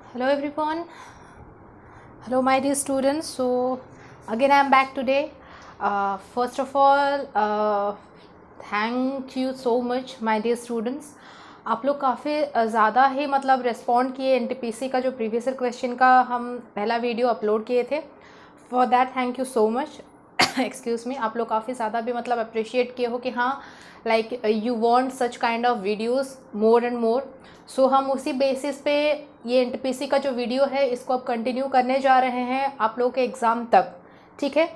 Hello everyone. Hello my dear students. So again I am back today. First of all, thank you so much my dear students. आप लोग काफ़ी ज़्यादा ही मतलब respond किए NTPC का जो प्रीवियस क्वेश्चन का हम पहला वीडियो अपलोड किए थे. For that thank you so much. Excuse me. आप लोग काफ़ी ज़्यादा भी मतलब अप्रिशिएट किए हो कि हाँ like you want such kind of videos more and more. So हम उसी बेसिस पे ये एनटीपीसी का जो वीडियो है इसको अब कंटिन्यू करने जा रहे हैं आप लोगों के एग्ज़ाम तक. ठीक है.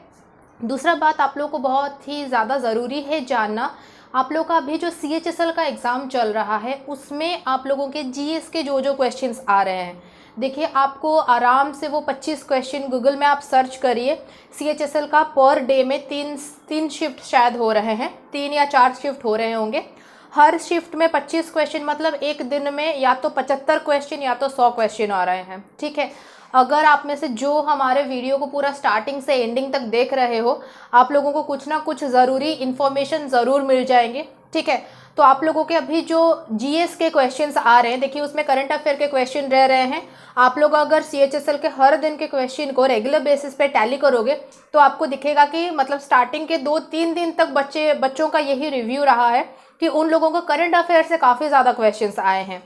दूसरा बात आप लोगों को बहुत ही ज़्यादा ज़रूरी है जानना, आप लोगों का अभी जो CHSL का एग्ज़ाम चल रहा है उसमें आप लोगों के GS के जो क्वेश्चंस आ रहे हैं, देखिए आपको आराम से वो 25 क्वेश्चन गूगल में आप सर्च करिए. CHSL का पर डे में तीन शिफ्ट शायद हो रहे हैं, 3 या 4 शिफ्ट हो रहे होंगे. हर शिफ्ट में 25 क्वेश्चन मतलब एक दिन में या तो 75 क्वेश्चन या तो 100 क्वेश्चन आ रहे हैं. ठीक है. अगर आप में से जो हमारे वीडियो को पूरा स्टार्टिंग से एंडिंग तक देख रहे हो, आप लोगों को कुछ ना कुछ ज़रूरी इन्फॉर्मेशन ज़रूर मिल जाएंगे. ठीक है. तो आप लोगों के अभी जो GS के क्वेश्चंस आ रहे हैं, देखिए उसमें करंट अफेयर के क्वेश्चन रह रहे हैं. आप लोग अगर CHSL के हर दिन के क्वेश्चन को रेगुलर बेसिस पे टैली करोगे तो आपको दिखेगा कि मतलब स्टार्टिंग के 2-3 दिन तक बच्चों का यही रिव्यू रहा है कि उन लोगों को करंट अफेयर से काफ़ी ज़्यादा क्वेश्चंस आए हैं.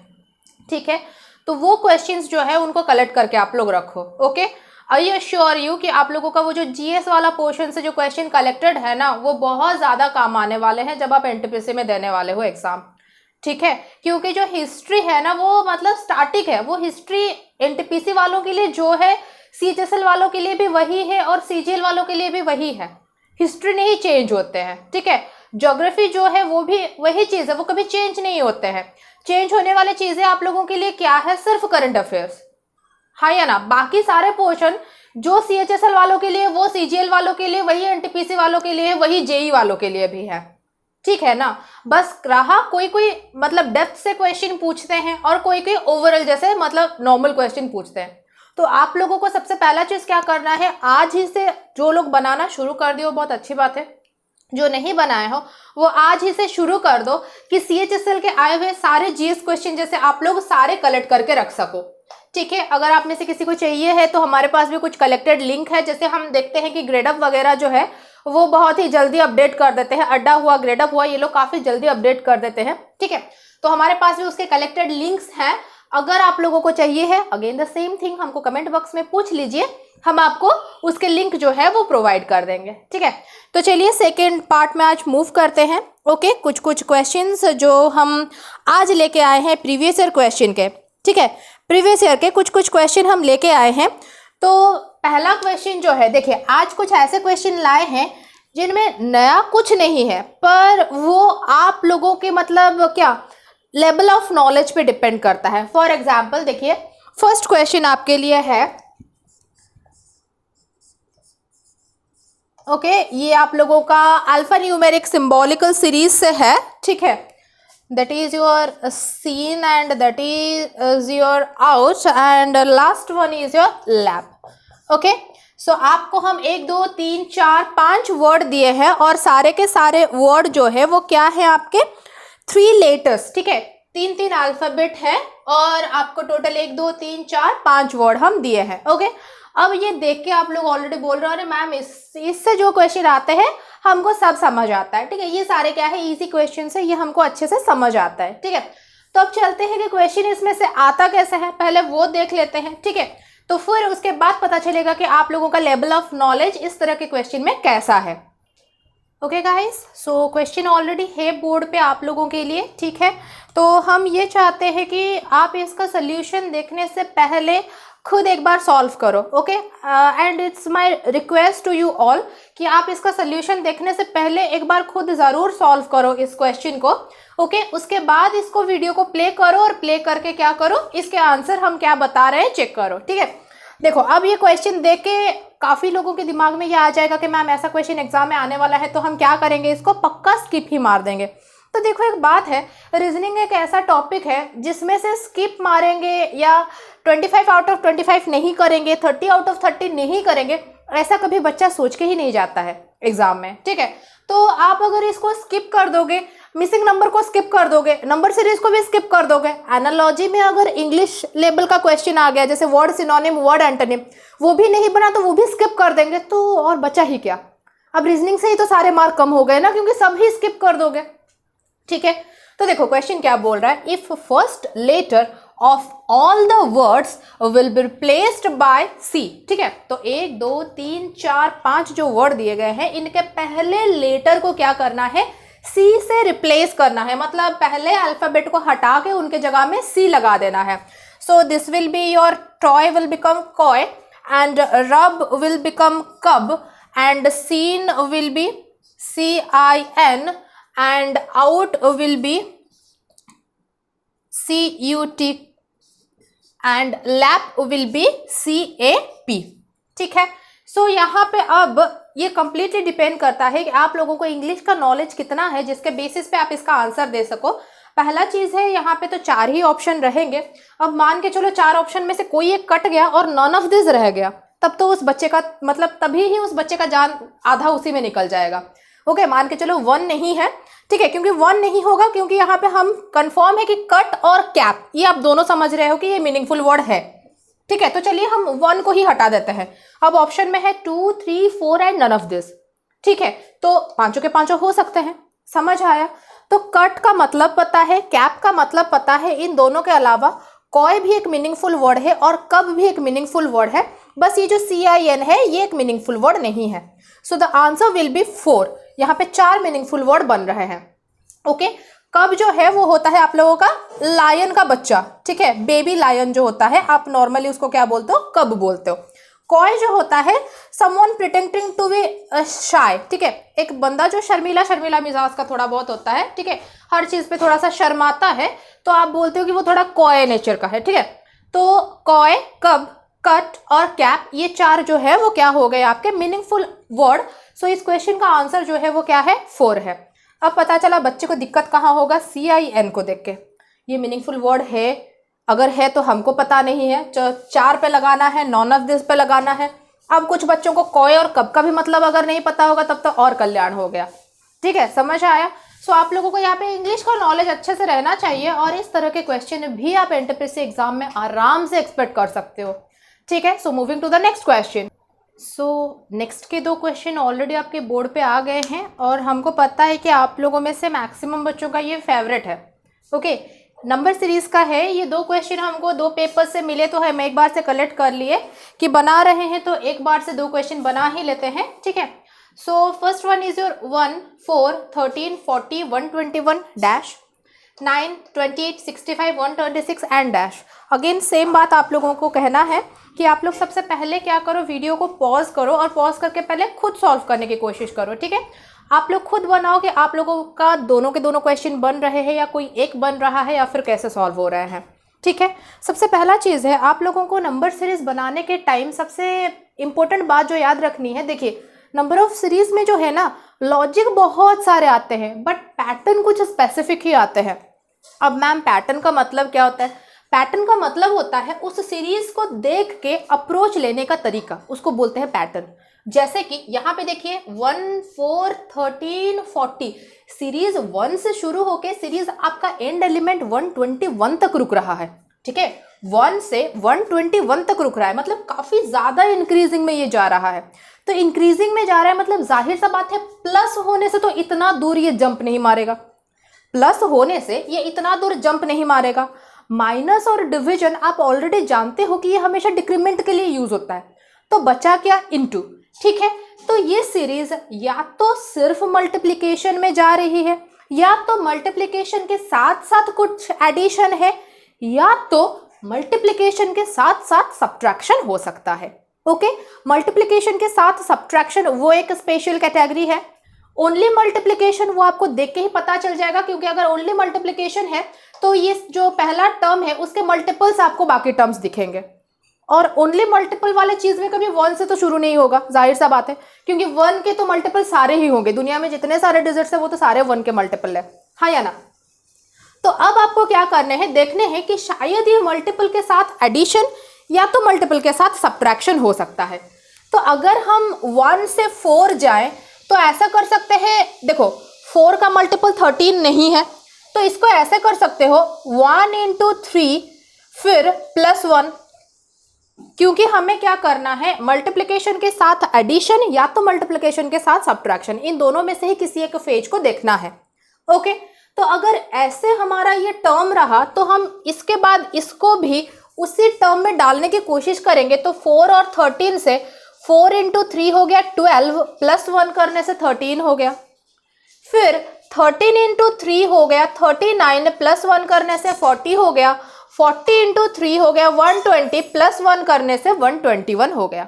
ठीक है. तो वो क्वेश्चंस जो है उनको कलेक्ट करके आप लोग रखो. ओके. आई एश्योर यू कि आप लोगों का वो जो GS वाला पोर्शन से जो क्वेश्चन कलेक्टेड है ना, वो बहुत ज़्यादा काम आने वाले हैं जब आप एनटीपीसी में देने वाले हो एग्जाम. ठीक है. क्योंकि जो हिस्ट्री है ना वो मतलब स्टैटिक है. वो हिस्ट्री एनटीपीसी वालों के लिए जो है CHSL वालों के लिए भी वही है और CGL वालों के लिए भी वही है. हिस्ट्री नहीं चेंज होते हैं. ठीक है. ज्योग्राफी जो है वो भी वही चीज़ है, वो कभी चेंज नहीं होते हैं. चेंज होने वाली चीज़ें आप लोगों के लिए क्या है, सिर्फ करंट अफेयर्स. हाँ या ना. बाकी सारे पोर्शन जो CHSL वालों के लिए वो CGL वालों के लिए वही एनटीपीसी वालों के लिए वही JEE वालों के लिए भी है. ठीक है ना. बस रहा कोई मतलब डेप्थ से क्वेश्चन पूछते हैं और कोई ओवरऑल जैसे मतलब नॉर्मल क्वेश्चन पूछते हैं. तो आप लोगों को सबसे पहला चीज़ क्या करना है, आज ही से जो लोग बनाना शुरू कर दिए बहुत अच्छी बात है, जो नहीं बनाए हो वो आज ही से शुरू कर दो कि CHSL के आए हुए सारे GS क्वेश्चन जैसे आप लोग सारे कलेक्ट करके रख सको. ठीक है. अगर आप में से किसी को चाहिए है तो हमारे पास भी कुछ कलेक्टेड लिंक है. जैसे हम देखते हैं कि ग्रेडअप वगैरह जो है वो बहुत ही जल्दी अपडेट कर देते हैं. अड्डा हुआ, ग्रेडअप हुआ, ये लोग काफ़ी जल्दी अपडेट कर देते हैं. ठीक है. तो हमारे पास भी उसके कलेक्टेड लिंक्स हैं. अगर आप लोगों को चाहिए है अगेन द सेम थिंग हमको कमेंट बॉक्स में पूछ लीजिए, हम आपको उसके लिंक जो है वो प्रोवाइड कर देंगे. ठीक है. तो चलिए सेकेंड पार्ट में आज मूव करते हैं. ओके. कुछ क्वेश्चंस जो हम आज लेके आए हैं प्रीवियस ईयर क्वेश्चन के. ठीक है. प्रीवियस ईयर के कुछ क्वेश्चन हम लेके आए हैं. तो पहला क्वेश्चन जो है, देखिए आज कुछ ऐसे क्वेश्चन लाए हैं जिनमें नया कुछ नहीं है, पर वो आप लोगों के मतलब क्या लेवल ऑफ नॉलेज पे डिपेंड करता है. फॉर एग्जाम्पल देखिए फर्स्ट क्वेश्चन आपके लिए है. ओके. ये आप लोगों का अल्फा न्यूमेरिक सिंबॉलिकल सीरीज से है. ठीक है. that is your scene and that is your out and last one is your lab. okay. so आपको हम 1 2 3 4 5 वर्ड दिए हैं और सारे के सारे वर्ड जो है वो क्या है आपके 3 लेटर्स. ठीक है. 3 अल्फाबेट है और आपको टोटल 1 2 3 4 5 वर्ड हम दिए हैं. ओके. अब ये देख के आप लोग ऑलरेडी बोल रहे हो अरे मैम इससे जो क्वेश्चन आते हैं हमको सब समझ आता है. ठीक है. ये सारे क्या है, इजी क्वेश्चन है, ये हमको अच्छे से समझ आता है. ठीक है. तो अब चलते हैं कि क्वेश्चन इसमें से आता कैसे है, पहले वो देख लेते हैं. ठीक है. तो फिर उसके बाद पता चलेगा कि आप लोगों का लेवल ऑफ नॉलेज इस तरह के क्वेश्चन में कैसा है. Okay guys. So question already है बोर्ड पे आप लोगों के लिए. ठीक है. तो हम ये चाहते हैं कि आप इसका सोल्यूशन देखने से पहले खुद एक बार सॉल्व करो. Okay. And it's my request to you all कि आप इसका सोल्यूशन देखने से पहले एक बार खुद ज़रूर सॉल्व करो इस क्वेश्चन को. ओके. उसके बाद इसको वीडियो को प्ले करो और प्ले करके क्या करो, इसके आंसर हम क्या बता रहे हैं चेक करो. ठीक है. देखो अब ये क्वेश्चन देख के काफ़ी लोगों के दिमाग में ये आ जाएगा कि मैम ऐसा क्वेश्चन एग्जाम में आने वाला है तो हम क्या करेंगे, इसको पक्का स्किप ही मार देंगे. तो देखो एक बात है, रीजनिंग एक ऐसा टॉपिक है जिसमें से स्किप मारेंगे या 25 आउट ऑफ 25 नहीं करेंगे, 30 आउट ऑफ 30 नहीं करेंगे, ऐसा कभी बच्चा सोच के ही नहीं जाता है एग्जाम में, ठीक है। तो आप अगर इसको स्किप कर दोगे, मिसिंग नंबर को स्किप कर दोगे, नंबर सीरीज को भी स्किप कर दोगे, एनालॉजी में अगर इंग्लिश लेवल का क्वेश्चन आ गया जैसे वर्ड सिनोनिम, वर्ड एंटोनिम, वो भी नहीं बना तो वो भी स्किप कर देंगे, तो और बचा ही क्या। अब रीजनिंग से ही तो सारे मार्क कम हो गए ना, क्योंकि सब ही स्किप कर दोगे, ठीक है। तो देखो क्वेश्चन क्या बोल रहा है, if first letter of all the words will be replaced by C, ठीक है। तो 1 2 3 4 5 जो वर्ड दिए गए हैं, इनके पहले लेटर को क्या करना है, सी से रिप्लेस करना है, मतलब पहले अल्फाबेट को हटा के उनके जगह में सी लगा देना है। So this will be your toy will become coy and rub will become cub and seen will be CIN and out will be CUT and lap will be CAP, ठीक है। सो यहाँ पे अब ये कंप्लीटली डिपेंड करता है कि आप लोगों को इंग्लिश का नॉलेज कितना है, जिसके बेसिस पे आप इसका आंसर दे सको। पहला चीज़ है यहाँ पे तो 4 ही ऑप्शन रहेंगे। अब मान के चलो 4 ऑप्शन में से कोई एक कट गया और नॉन ऑफ दिस रह गया, तब तो उस बच्चे का मतलब तभी ही उस बच्चे का जान आधा उसी में निकल जाएगा। ओके, मान के चलो 1 नहीं है, ठीक है, क्योंकि 1 नहीं होगा क्योंकि यहाँ पे हम कंफर्म है कि कट और कैप ये आप दोनों समझ रहे हो कि ये मीनिंगफुल वर्ड है, ठीक है। तो चलिए हम 1 को ही हटा देते हैं। अब ऑप्शन में है 2 3 4 एंड नन ऑफ दिस, ठीक है। तो पांचों के पांचों हो सकते हैं, समझ आया। तो कट का मतलब पता है, कैप का मतलब पता है, इन दोनों के अलावा कॉय भी एक मीनिंगफुल वर्ड है और कब भी एक मीनिंगफुल वर्ड है, बस ये जो CIN है ये एक मीनिंगफुल वर्ड नहीं है। So the answer will be 4। यहाँ पे 4 मीनिंगफुल वर्ड बन रहे हैं। ओके, कब जो है वो होता है आप लोगों का लायन का बच्चा, ठीक है, बेबी लायन जो होता है, आप नॉर्मली उसको क्या बोलते हो, कब बोलते हो। कॉय जो होता है someone pretending to be shy, ठीक है, एक बंदा जो शर्मीला शर्मीला मिजाज का थोड़ा बहुत होता है, ठीक है, हर चीज पे थोड़ा सा शर्माता है, तो आप बोलते हो कि वो थोड़ा कॉय नेचर का है, ठीक है। तो कॉय, कब, कट और कैप, ये 4 जो है वो क्या हो गए आपके मीनिंगफुल वर्ड। सो इस क्वेश्चन का आंसर जो है वो क्या है, 4 है। अब पता चला बच्चे को दिक्कत कहाँ होगा, CIN को देख के, ये मीनिंगफुल वर्ड है, अगर है तो हमको पता नहीं है, 4 पे लगाना है, नॉन ऑफ दिस पे लगाना है। अब कुछ बच्चों को कॉय और कब का भी मतलब अगर नहीं पता होगा तब तो और कल्याण हो गया, ठीक है, समझ आया। सो आप लोगों को यहाँ पे इंग्लिश का नॉलेज अच्छे से रहना चाहिए और इस तरह के क्वेश्चन भी आप NTPC एग्जाम में आराम से एक्सपेक्ट कर सकते हो, ठीक है। So moving to the next question. So next के 2 क्वेश्चन ऑलरेडी आपके बोर्ड पे आ गए हैं और हमको पता है कि आप लोगों में से मैक्सिमम बच्चों का ये फेवरेट है। ओके, नंबर सीरीज का है ये। 2 क्वेश्चन हमको 2 पेपर से मिले तो हम एक बार से कलेक्ट कर लिए कि बना रहे हैं तो एक बार से 2 क्वेश्चन बना ही लेते हैं, ठीक है। So first one is your 1 4 13 40 121 dash 9 28 65 126 and dash. Again same बात आप लोगों को कहना है कि आप लोग सबसे पहले क्या करो, वीडियो को पॉज करो और पॉज करके पहले खुद सॉल्व करने की कोशिश करो, ठीक है। आप लोग खुद बनाओ कि आप लोगों का दोनों के दोनों क्वेश्चन बन रहे हैं या कोई एक बन रहा है या फिर कैसे सॉल्व हो रहे हैं, ठीक है। सबसे पहला चीज़ है आप लोगों को नंबर सीरीज बनाने के टाइम सबसे इम्पोर्टेंट बात जो याद रखनी है, देखिए नंबर ऑफ सीरीज में जो है ना लॉजिक बहुत सारे आते हैं बट पैटर्न कुछ स्पेसिफिक ही आते हैं। अब मैम पैटर्न का मतलब क्या होता है, पैटर्न का मतलब होता है उस सीरीज को देख के अप्रोच लेने का तरीका, उसको बोलते हैं पैटर्न। जैसे कि यहाँ पे देखिए 1 4 13 40 सीरीज 1 से शुरू होके सीरीज आपका एंड एलिमेंट 121 तक रुक रहा है, ठीक है, 1 से 121 तक रुक रहा है, मतलब काफी ज्यादा इंक्रीजिंग में ये जा रहा है। तो इंक्रीजिंग में जा रहा है मतलब जाहिर सा बात है प्लस होने से तो इतना दूर ये जंप नहीं मारेगा, प्लस होने से ये इतना दूर जंप नहीं मारेगा। माइनस और डिवीजन आप ऑलरेडी जानते हो कि ये हमेशा डिक्रीमेंट के लिए यूज होता है, तो बचा क्या, इनटू, ठीक है। तो ये सीरीज या तो सिर्फ मल्टीप्लिकेशन में जा रही है या तो मल्टीप्लिकेशन के साथ साथ कुछ एडिशन है या तो मल्टीप्लिकेशन के साथ साथ सब्ट्रैक्शन हो सकता है। ओके, मल्टीप्लिकेशन के साथ सब्ट्रैक्शन वो एक स्पेशल कैटेगरी है। ओनली मल्टीप्लिकेशन वो आपको देख के ही पता चल जाएगा, क्योंकि अगर ओनली मल्टीप्लिकेशन है तो ये जो पहला टर्म है उसके मल्टीपल्स आपको बाकी टर्म्स दिखेंगे, और ओनली मल्टीपल वाले चीज में कभी 1 से तो शुरू नहीं होगा, जाहिर सा बात है, क्योंकि 1 के तो मल्टीपल सारे ही होंगे, दुनिया में जितने सारे डिजिट्स है वो तो सारे 1 के मल्टीपल है, हाँ या ना। तो अब आपको क्या करने हैं, देखने हैं कि शायद ये मल्टीपल के साथ एडिशन या तो मल्टीपल के साथ सब्ट्रैक्शन हो सकता है। तो अगर हम 1 से 4 जाएं तो ऐसा कर सकते हैं, देखो 4 का मल्टीपल 13 नहीं है, तो इसको ऐसे कर सकते हो 1 इंटू 3 फिर +1, क्योंकि हमें क्या करना है, मल्टीप्लिकेशन के साथ एडिशन या तो मल्टीप्लिकेशन के साथ सब्ट्रैक्शन, इन दोनों में से ही किसी एक फेज को देखना है। ओके, तो अगर ऐसे हमारा ये टर्म रहा तो हम इसके बाद इसको भी उसी टर्म में डालने की कोशिश करेंगे। तो 4 और 13 से 4 इंटू 3 हो गया 12, +1 करने से 13 हो गया, फिर 13 इंटू 3 हो गया 39, +1 करने से 40 हो गया, 40 इंटू 3 हो गया 120, +1 करने से 121 हो गया।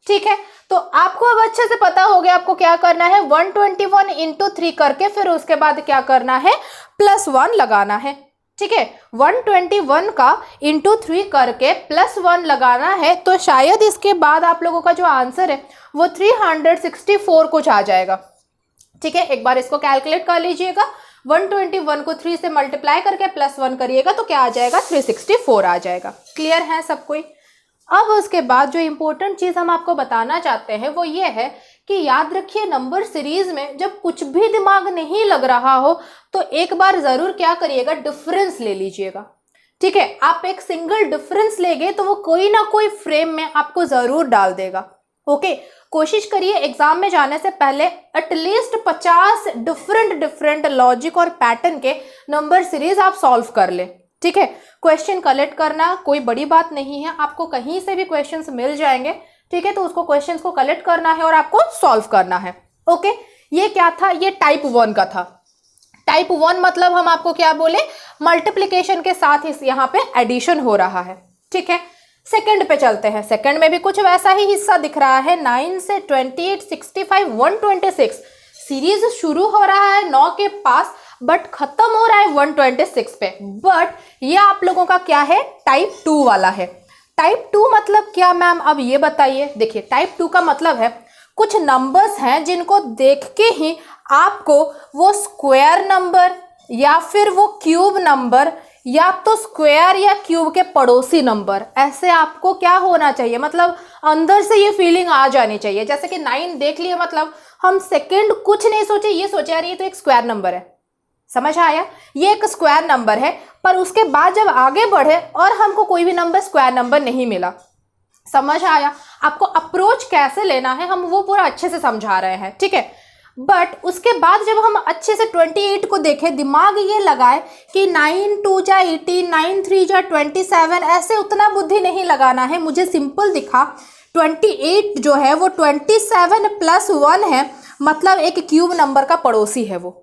ठीक है, तो आपको अब अच्छे से पता हो गया आपको क्या करना है, 121 इंटू 3 करके फिर उसके बाद क्या करना है, +1 लगाना है। ठीक है, 121 का इंटू 3 करके +1 लगाना है, तो शायद इसके बाद आप लोगों का जो आंसर है वो 364 कुछ आ जाएगा। ठीक है, एक बार इसको कैलकुलेट कर लीजिएगा, 121 को 3 से मल्टीप्लाई करके +1 करिएगा तो क्या आ जाएगा, 364 आ जाएगा। क्लियर है सब कोई? अब उसके बाद जो इम्पोर्टेंट चीज़ हम आपको बताना चाहते हैं वो ये है कि याद रखिए, नंबर सीरीज में जब कुछ भी दिमाग नहीं लग रहा हो तो एक बार ज़रूर क्या करिएगा, डिफरेंस ले लीजिएगा। ठीक है, आप एक सिंगल डिफरेंस लेंगे तो वो कोई ना कोई फ्रेम में आपको ज़रूर डाल देगा। ओके, कोशिश करिए एग्जाम में जाने से पहले एटलीस्ट 50 डिफरेंट लॉजिक और पैटर्न के नंबर सीरीज आप सॉल्व कर ले। ठीक है, क्वेश्चन कलेक्ट करना कोई बड़ी बात नहीं है, आपको कहीं से भी क्वेश्चंस मिल जाएंगे। ठीक है, तो उसको क्वेश्चंस को कलेक्ट करना है और आपको सॉल्व करना है। ओके, ये क्या था, ये टाइप 1 का था। टाइप 1 मतलब हम आपको क्या बोले, मल्टीप्लिकेशन के साथ इस यहाँ पे एडिशन हो रहा है। ठीक है, सेकंड पे चलते हैं। सेकंड में भी कुछ वैसा ही हिस्सा दिख रहा है, 9 से 28, 65, 126 सीरीज शुरू हो रहा है 9 के पास बट खत्म हो रहा है 126 पे। बट ये आप लोगों का क्या है, टाइप 2 वाला है। टाइप 2 मतलब क्या मैम, अब ये बताइए। देखिए, टाइप 2 का मतलब है कुछ नंबर्स हैं जिनको देख के ही आपको वो स्क्वायर नंबर या फिर वो क्यूब नंबर या तो स्क्वायर या क्यूब के पड़ोसी नंबर, ऐसे आपको क्या होना चाहिए, मतलब अंदर से ये फीलिंग आ जानी चाहिए। जैसे कि 9 देख लिए, मतलब हम सेकंड कुछ नहीं सोचे, ये सोचे यार ये तो एक स्क्वायर नंबर है, समझ आया, ये एक स्क्वायर नंबर है। पर उसके बाद जब आगे बढ़े और हमको कोई भी नंबर स्क्वायर नंबर नहीं मिला, समझ आया, आपको अप्रोच कैसे लेना है हम वो पूरा अच्छे से समझा रहे हैं। ठीक है, बट उसके बाद जब हम अच्छे से 28 को देखें, दिमाग ये लगाए कि 9 2 जा 18, 9 3 जा 27, ऐसे उतना बुद्धि नहीं लगाना है। मुझे सिंपल दिखा 28 जो है वो 27 + 1 है, मतलब एक क्यूब नंबर का पड़ोसी है वो।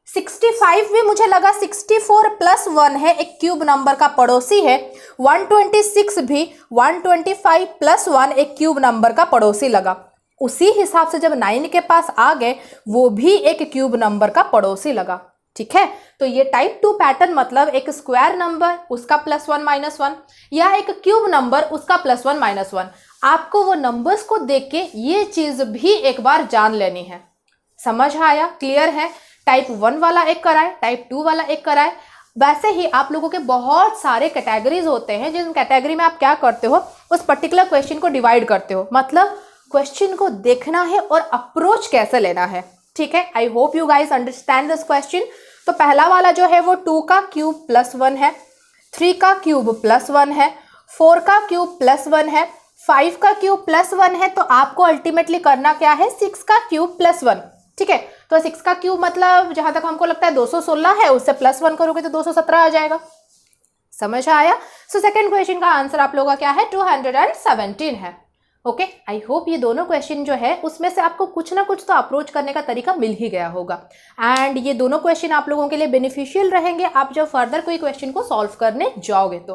65 भी मुझे लगा 64 + 1 है, एक क्यूब नंबर का पड़ोसी है। 126 भी 125 + 1 एक क्यूब नंबर का पड़ोसी लगा। उसी हिसाब से जब 9 के पास आ गए, वो भी एक क्यूब नंबर का पड़ोसी लगा। ठीक है, तो ये टाइप 2 पैटर्न मतलब एक स्क्वायर नंबर उसका +1 - 1 या एक क्यूब नंबर उसका +1 - 1। आपको वो नंबर्स को देख के ये चीज भी एक बार जान लेनी है। समझ आया? क्लियर है? टाइप 1 वाला एक कराए, टाइप 2 वाला एक कराए। वैसे ही आप लोगों के बहुत सारे कैटेगरीज होते हैं, जिन कैटेगरी में आप क्या करते हो, उस पर्टिकुलर क्वेश्चन को डिवाइड करते हो, मतलब क्वेश्चन को देखना है और अप्रोच कैसे लेना है। ठीक है, I hope you guys understand this question. तो पहला वाला जो है वो 2 का क्यूब +1 है, 3 का क्यूब +1 है, 4 का क्यूब +1 है, 5 का क्यूब +1 है। तो आपको अल्टीमेटली करना क्या है, 6 का क्यूब +1। ठीक है, तो 6 का क्यूब मतलब जहां तक हमको लगता है 216 है, उससे +1 करोगे तो 217 आ जाएगा। समझ आया? सो सेकंड क्वेश्चन का आंसर आप लोगों का क्या है, 217 है। ओके, आई होप ये दोनों क्वेश्चन जो है उसमें से आपको कुछ ना कुछ तो अप्रोच करने का तरीका मिल ही गया होगा। एंड ये दोनों क्वेश्चन आप लोगों के लिए बेनिफिशियल रहेंगे आप जब फर्दर कोई क्वेश्चन को सॉल्व करने जाओगे तो।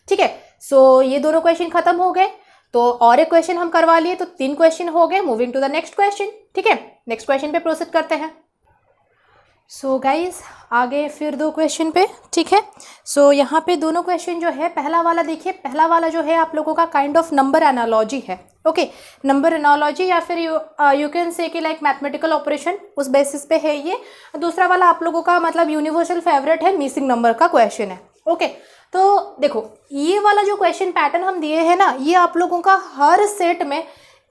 ठीक है, सो ये दोनों क्वेश्चन खत्म हो गए, तो और एक क्वेश्चन हम करवा लिए, तो 3 क्वेश्चन हो गए। Moving to the next question. ठीक है, नेक्स्ट क्वेश्चन पे प्रोसीड करते हैं। सो गाइज आगे फिर 2 क्वेश्चन पे। ठीक है, सो यहाँ पे दोनों क्वेश्चन जो है, पहला वाला देखिए, पहला वाला जो है आप लोगों का काइंड ऑफ नंबर एनालॉजी है। ओके, नंबर एनालॉजी या फिर यू कैन से कि लाइक मैथमेटिकल ऑपरेशन, उस बेसिस पे है ये। दूसरा वाला आप लोगों का मतलब यूनिवर्सल फेवरेट है, मिसिंग नंबर का क्वेश्चन है। ओके, तो देखो ये वाला जो क्वेश्चन पैटर्न हम दिए हैं ना, ये आप लोगों का हर सेट में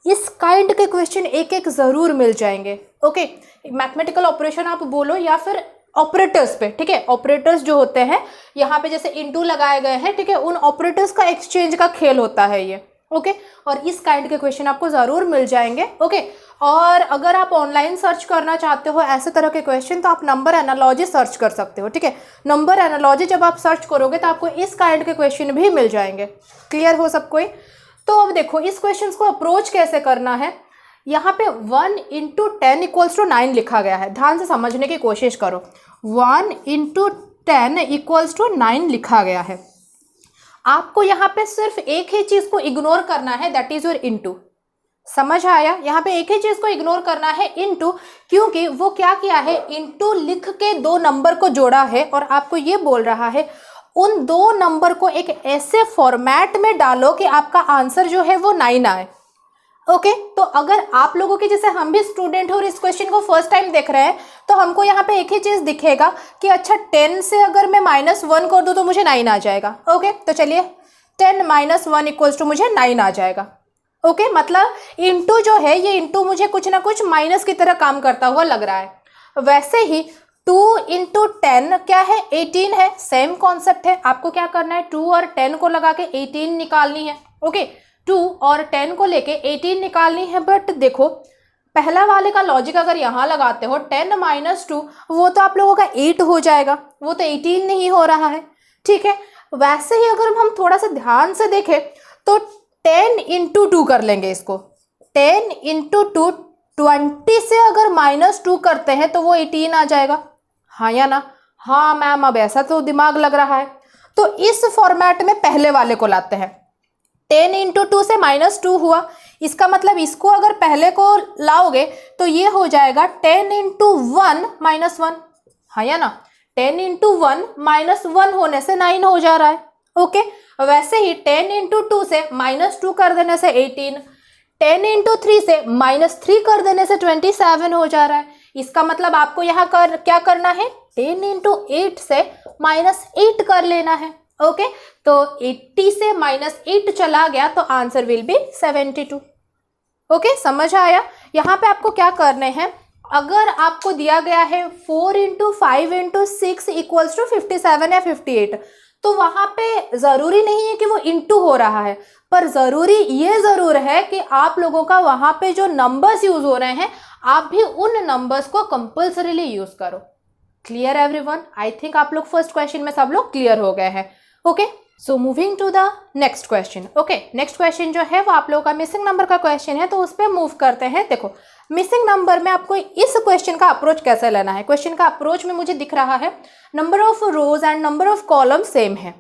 इस काइंड के क्वेश्चन एक एक ज़रूर मिल जाएंगे। ओके, मैथमेटिकल ऑपरेशन आप बोलो या फिर ऑपरेटर्स पे, ठीक है, ऑपरेटर्स जो होते हैं यहाँ पे जैसे इनटू लगाए गए हैं, ठीक है, उन ऑपरेटर्स का एक्सचेंज का खेल होता है ये। ओके, और इस काइंड के क्वेश्चन आपको ज़रूर मिल जाएंगे। ओके, और अगर आप ऑनलाइन सर्च करना चाहते हो ऐसे तरह के क्वेश्चन तो आप नंबर एनालॉजी सर्च कर सकते हो। ठीक है, नंबर एनालॉजी जब आप सर्च करोगे तो आपको इस काइंड के क्वेश्चन भी मिल जाएंगे। क्लियर हो सब कोई? तो अब देखो इस क्वेश्चन को अप्रोच कैसे करना है। यहाँ पे 1 × 10 = 9 लिखा गया है, ध्यान से समझने की कोशिश करो। 1 × 10 = 9 लिखा गया है। आपको यहाँ पे सिर्फ एक ही चीज को इग्नोर करना है, दैट इज योर इनटू। समझ आया? यहाँ पे एक ही चीज को इग्नोर करना है, इनटू, क्योंकि वो क्या किया है, इनटू लिख के 2 नंबर को जोड़ा है और आपको ये बोल रहा है उन 2 नंबर को एक ऐसे फॉर्मेट में डालो कि आपका आंसर जो है वो 9 आए। ओके, तो अगर आप लोगों के जैसे हम भी स्टूडेंट हो और इस क्वेश्चन को फर्स्ट टाइम देख रहे हैं तो हमको यहाँ पे एक ही चीज दिखेगा कि अच्छा 10 से अगर मैं -1 कर दूं तो मुझे 9 आ जाएगा। ओके, तो चलिए 10 - 1 = मुझे 9 आ जाएगा। ओके, मतलब इंटू जो है ये इंटू मुझे कुछ ना कुछ माइनस की तरह काम करता हुआ लग रहा है। वैसे ही 2 × 10 क्या है, 18 है। सेम कॉन्सेप्ट है, आपको क्या करना है, 2 और 10 को लगा के 18 निकालनी है। ओके, 2 और 10 को लेके 18 निकालनी है। बट देखो पहला वाले का लॉजिक अगर यहाँ लगाते हो 10 - 2 वो तो आप लोगों का 8 हो जाएगा, वो तो 18 नहीं हो रहा है। ठीक है, वैसे ही अगर हम थोड़ा सा ध्यान से देखें तो 10 × 2 कर लेंगे इसको। 10 × 2 20 से अगर -2 करते हैं तो वो 18 आ जाएगा। हाँ या ना? हाँ मैम, अब ऐसा तो दिमाग लग रहा है। तो इस फॉर्मेट में पहले वाले को लाते हैं। 10 × 2 से -2 हुआ, इसका मतलब इसको अगर पहले को लाओगे तो ये हो जाएगा 10 × 1 - 1। हाँ या ना? 10 × 1 -1 होने से 9 हो जा रहा है। ओके, वैसे ही 10 × 2 से -2 कर देने से 18, 10 × 3 से -3 कर देने से 27 हो जा रहा है। इसका मतलब आपको यहाँ क्या करना है, 10 × 8 से -8 कर लेना है। ओके, तो 80 से -8 चला गया तो आंसर विल बी 72। ओके, समझ आया? यहाँ पे आपको क्या करने हैं, अगर आपको दिया गया है 4 × 5 × 6 = 57 या 58 तो वहां पे जरूरी नहीं है कि वो इंटू हो रहा है, पर जरूरी ये जरूर है कि आप लोगों का वहां पे जो नंबर्स यूज हो रहे हैं आप भी उन नंबर्स को कंपल्सरीली यूज करो। Clear everyone? आई थिंक आप लोग फर्स्ट क्वेश्चन में सब लोग क्लियर हो गए हैं। Okay, so moving to the next question. Okay, next question जो है वो आप लोगों का मिसिंग नंबर का क्वेश्चन है, तो उस पर मूव करते हैं। देखो मिसिंग नंबर में आपको इस क्वेश्चन का अप्रोच कैसे लेना है। क्वेश्चन का अप्रोच में मुझे दिख रहा है number of rose and number of column same है,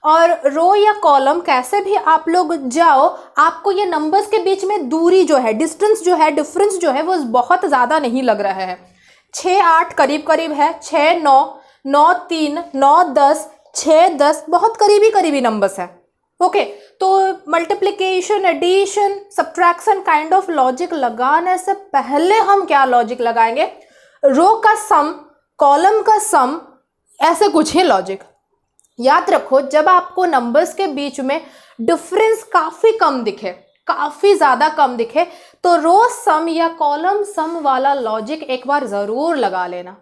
और रो या कॉलम कैसे भी आप लोग जाओ आपको ये नंबर्स के बीच में दूरी जो है, डिस्टेंस जो है, डिफरेंस जो है वो बहुत ज़्यादा नहीं लग रहा है। 6 8 करीब करीब है, 6 9 9 3 9 10 6 10 बहुत करीबी नंबर्स है। ओके, तो multiplication, addition, subtraction kind of logic लगाने से पहले हम क्या लॉजिक लगाएंगे, रो का सम, कॉलम का सम, ऐसे कुछ ही लॉजिक। याद रखो जब आपको नंबर्स के बीच में डिफरेंस काफी कम दिखे, काफी ज्यादा कम दिखे, तो रो सम या कॉलम सम वाला लॉजिक एक बार जरूर लगा लेना।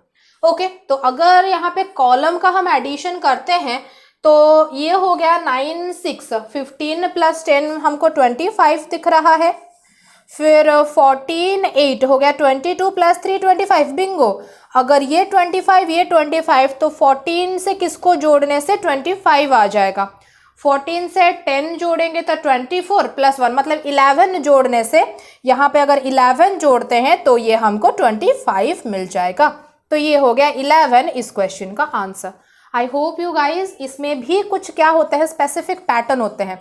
ओके, तो अगर यहाँ पे कॉलम का हम एडिशन करते हैं तो ये हो गया 9 6, 15 + 10 हमको 25 दिख रहा है। फिर 14 8 हो गया, 22 + 3 25, बिंगो। अगर ये 25 ये 25 तो 14 से किसको जोड़ने से 25 आ जाएगा। 14 से 10 जोड़ेंगे तो 24 + 1 मतलब 11 जोड़ने से, यहाँ पे अगर 11 जोड़ते हैं तो ये हमको 25 मिल जाएगा। तो ये हो गया 11 इस क्वेश्चन का answer. I hope you guys, इसमें भी कुछ क्या होता है, स्पेसिफिक पैटर्न होते हैं।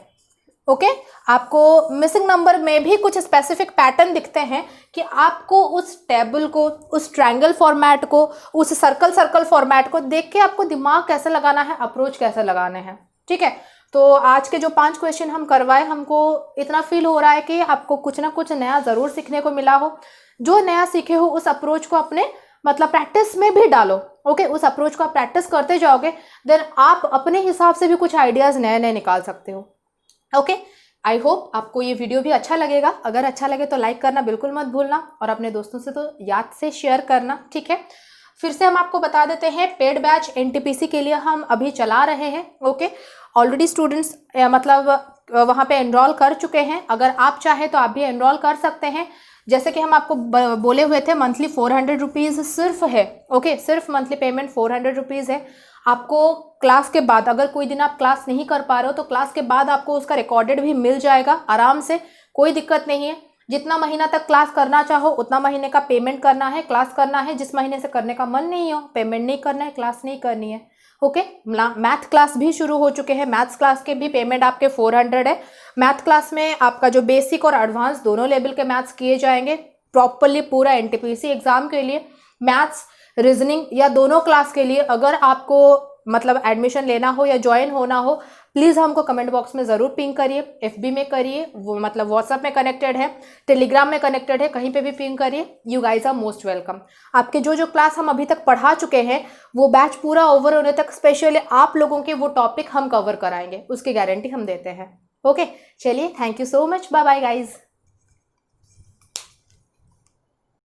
ओके, आपको मिसिंग नंबर में भी कुछ स्पेसिफिक पैटर्न दिखते हैं कि आपको उस टेबल को, उस ट्रायंगल फॉर्मेट को, उस सर्कल फॉर्मेट को देख के आपको दिमाग कैसे लगाना है, अप्रोच कैसे लगाने हैं। ठीक है, तो आज के जो 5 क्वेश्चन हम करवाए, हमको इतना फील हो रहा है कि आपको कुछ ना कुछ नया ज़रूर सीखने को मिला हो। जो नया सीखे हो उस अप्रोच को अपने मतलब प्रैक्टिस में भी डालो। ओके, उस अप्रोच को आप प्रैक्टिस करते जाओगे, देन आप अपने हिसाब से भी कुछ आइडियाज़ नए नए निकाल सकते हो। ओके, आई होप आपको ये वीडियो भी अच्छा लगेगा। अगर अच्छा लगे तो लाइक करना बिल्कुल मत भूलना और अपने दोस्तों से तो याद से शेयर करना, ठीक है। फिर से हम आपको बता देते हैं, पेड बैच एनटीपीसी के लिए हम अभी चला रहे हैं। ओके, ऑलरेडी स्टूडेंट्स मतलब वहाँ पे एनरोल कर चुके हैं। अगर आप चाहे तो आप भी एनरोल कर सकते हैं। जैसे कि हम आपको बोले हुए थे, मंथली 400 रुपीज़ सिर्फ है। ओके, सिर्फ मंथली पेमेंट 400 रुपीज़ है। आपको क्लास के बाद, अगर कोई दिन आप क्लास नहीं कर पा रहे हो तो क्लास के बाद आपको उसका रिकॉर्डेड भी मिल जाएगा आराम से, कोई दिक्कत नहीं है। जितना महीना तक क्लास करना चाहो उतना महीने का पेमेंट करना है, क्लास करना है। जिस महीने से करने का मन नहीं हो, पेमेंट नहीं करना है, क्लास नहीं करनी है। ओके, मैथ क्लास भी शुरू हो चुके हैं। मैथ्स क्लास के भी पेमेंट आपके 400 है। मैथ क्लास में आपका जो बेसिक और एडवांस दोनों लेवल के मैथ्स किए जाएंगे प्रॉपरली। पूरा एनटीपीसी एग्जाम के लिए मैथ्स, रीजनिंग या दोनों क्लास के लिए अगर आपको मतलब एडमिशन लेना हो या ज्वाइन होना हो, प्लीज़ हमको कमेंट बॉक्स में ज़रूर पिंग करिए। एफबी में करिए, वो मतलब व्हाट्सएप में कनेक्टेड है, टेलीग्राम में कनेक्टेड है, कहीं पे भी पिंग करिए। You guys are most welcome. आपके जो जो क्लास हम अभी तक पढ़ा चुके हैं वो बैच पूरा ओवर होने तक स्पेशली आप लोगों के वो टॉपिक हम कवर कराएंगे, उसकी गारंटी हम देते हैं। ओके, चलिए, thank you so much, bye bye guys.